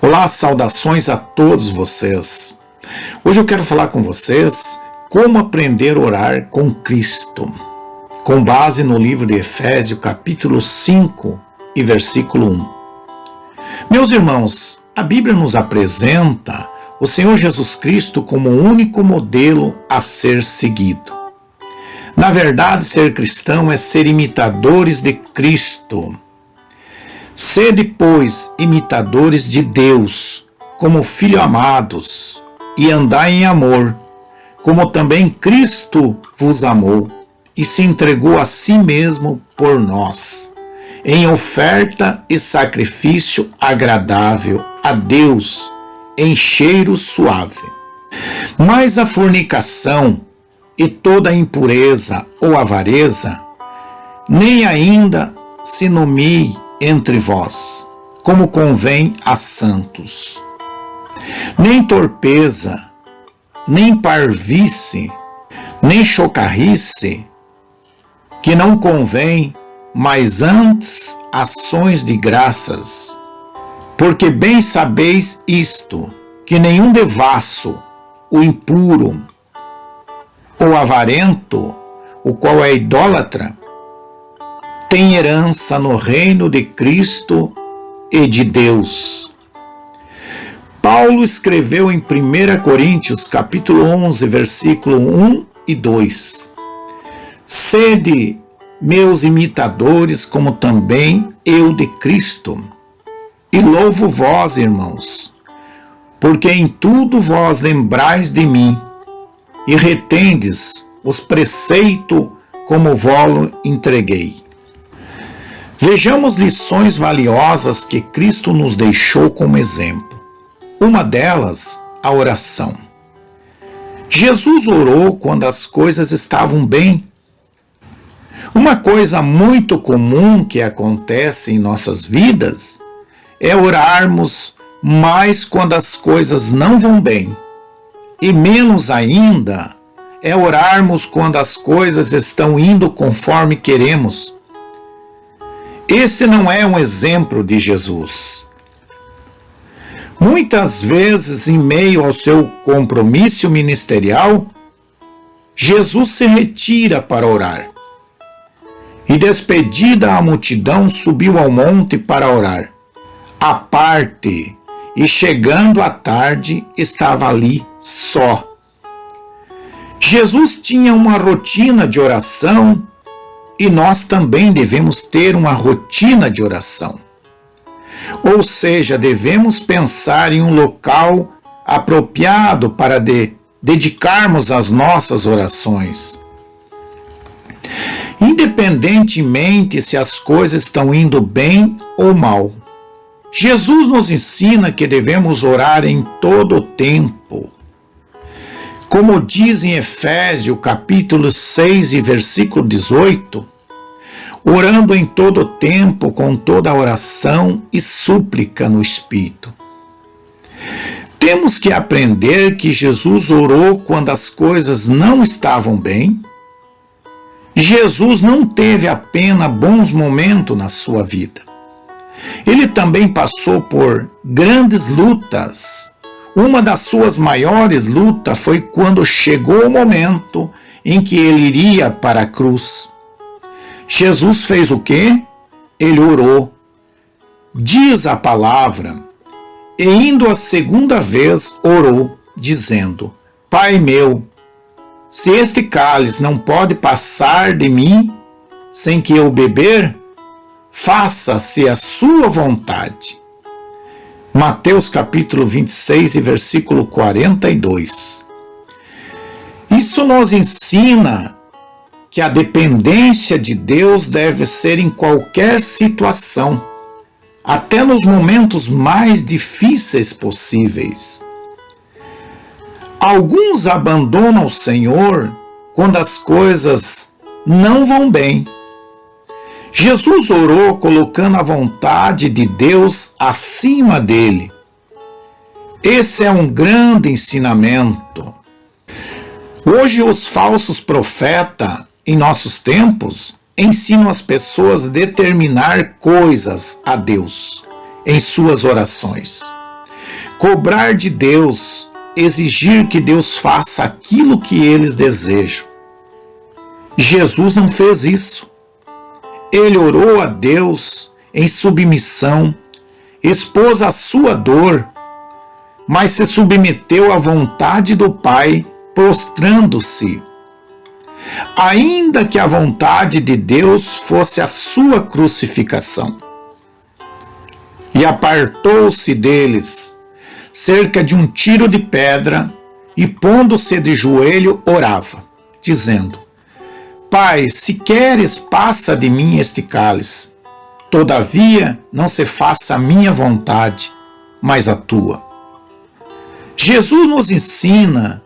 Olá, saudações a todos vocês. Hoje eu quero falar com vocês como aprender a orar com Cristo, com base no livro de Efésios, capítulo 5 e versículo 1. Meus irmãos, a Bíblia nos apresenta o Senhor Jesus Cristo como o único modelo a ser seguido. Na verdade, ser cristão é ser imitadores de Cristo. Sede, pois, imitadores de Deus, como filhos amados, e andai em amor, como também Cristo vos amou, e se entregou a si mesmo por nós, em oferta e sacrifício agradável a Deus, em cheiro suave. Mas a fornicação e toda a impureza ou avareza, nem ainda se nomeie entre vós, como convém a santos. Nem torpeza, nem parvice, nem chocarrice, que não convém, mas antes ações de graças. Porque bem sabeis isto, que nenhum devasso, o impuro, ou avarento, o qual é idólatra, tem herança no reino de Cristo e de Deus. Paulo escreveu em 1 Coríntios, capítulo 11, versículo 1 e 2. Sede meus imitadores, como também eu de Cristo. E louvo vós, irmãos, porque em tudo vós lembrais de mim, e retendes os preceitos como vos entreguei. Vejamos lições valiosas que Cristo nos deixou como exemplo. Uma delas, a oração. Jesus orou quando as coisas estavam bem. Uma coisa muito comum que acontece em nossas vidas é orarmos mais quando as coisas não vão bem. E menos ainda é orarmos quando as coisas estão indo conforme queremos. Esse não é um exemplo de Jesus. Muitas vezes, em meio ao seu compromisso ministerial, Jesus se retira para orar. E despedida a multidão, subiu ao monte para orar. À parte, e chegando à tarde, estava ali só. Jesus tinha uma rotina de oração, e nós também devemos ter uma rotina de oração. Ou seja, devemos pensar em um local apropriado para dedicarmos as nossas orações. Independentemente se as coisas estão indo bem ou mal, Jesus nos ensina que devemos orar em todo o tempo. Como diz em Efésios, capítulo 6 e versículo 18, orando em todo o tempo com toda oração e súplica no Espírito. Temos que aprender que Jesus orou quando as coisas não estavam bem. Jesus não teve apenas bons momentos na sua vida. Ele também passou por grandes lutas. Uma das suas maiores lutas foi quando chegou o momento em que ele iria para a cruz. Jesus fez o quê? Ele orou. Diz a palavra, e indo a segunda vez orou, dizendo: Pai meu, se este cálice não pode passar de mim sem que eu beber, faça-se a sua vontade. Mateus capítulo 26 e versículo 42. Isso nos ensina que a dependência de Deus deve ser em qualquer situação, até nos momentos mais difíceis possíveis. Alguns abandonam o Senhor quando as coisas não vão bem. Jesus orou colocando a vontade de Deus acima dele. Esse é um grande ensinamento. Hoje os falsos profetas, em nossos tempos, ensinam as pessoas a determinar coisas a Deus em suas orações. cobrar de Deus, exigir que Deus faça aquilo que eles desejam. Jesus não fez isso. Ele orou a Deus em submissão, expôs a sua dor, mas se submeteu à vontade do Pai, prostrando-se. Ainda que a vontade de Deus fosse a sua crucificação. E apartou-se deles, cerca de um tiro de pedra, e pondo-se de joelho, orava, dizendo: Pai, se queres, passa de mim este cálice. Todavia, não se faça a minha vontade, mas a tua. Jesus nos ensina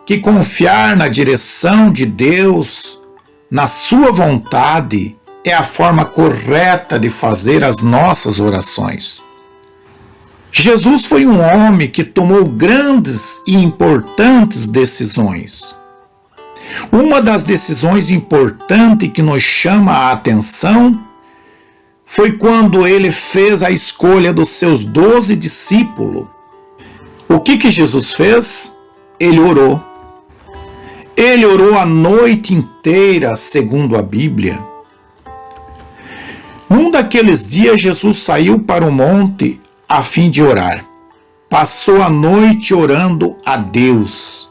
que confiar na direção de Deus, na sua vontade, é a forma correta de fazer as nossas orações. Jesus foi um homem que tomou grandes e importantes decisões. Uma das decisões importantes que nos chama a atenção foi quando ele fez a escolha dos seus 12 discípulos. O que Jesus fez? Ele orou. Ele orou a noite inteira, segundo a Bíblia. Num daqueles dias, Jesus saiu para o monte a fim de orar. Passou a noite orando a Deus.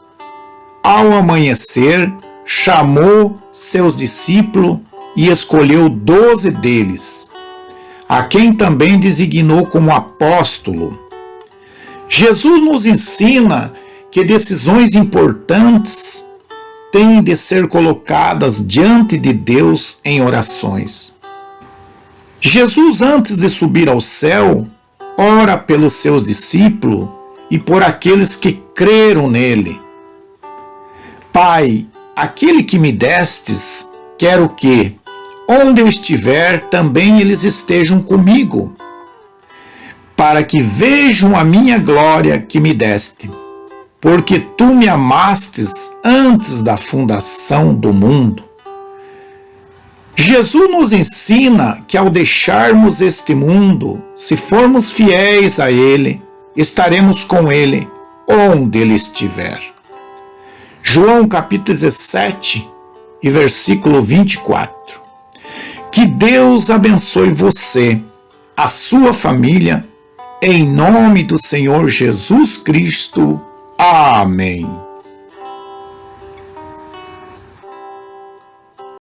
Ao amanhecer, chamou seus discípulos e escolheu 12 deles, a quem também designou como apóstolo. Jesus nos ensina que decisões importantes têm de ser colocadas diante de Deus em orações. Jesus, antes de subir ao céu, ora pelos seus discípulos e por aqueles que creram nele. Pai, aquele que me destes, quero que, onde eu estiver, também eles estejam comigo, para que vejam a minha glória que me deste, porque tu me amastes antes da fundação do mundo. Jesus nos ensina que ao deixarmos este mundo, se formos fiéis a Ele, estaremos com Ele onde Ele estiver. João capítulo 17 e versículo 24. Que Deus abençoe você, a sua família, em nome do Senhor Jesus Cristo. Amém.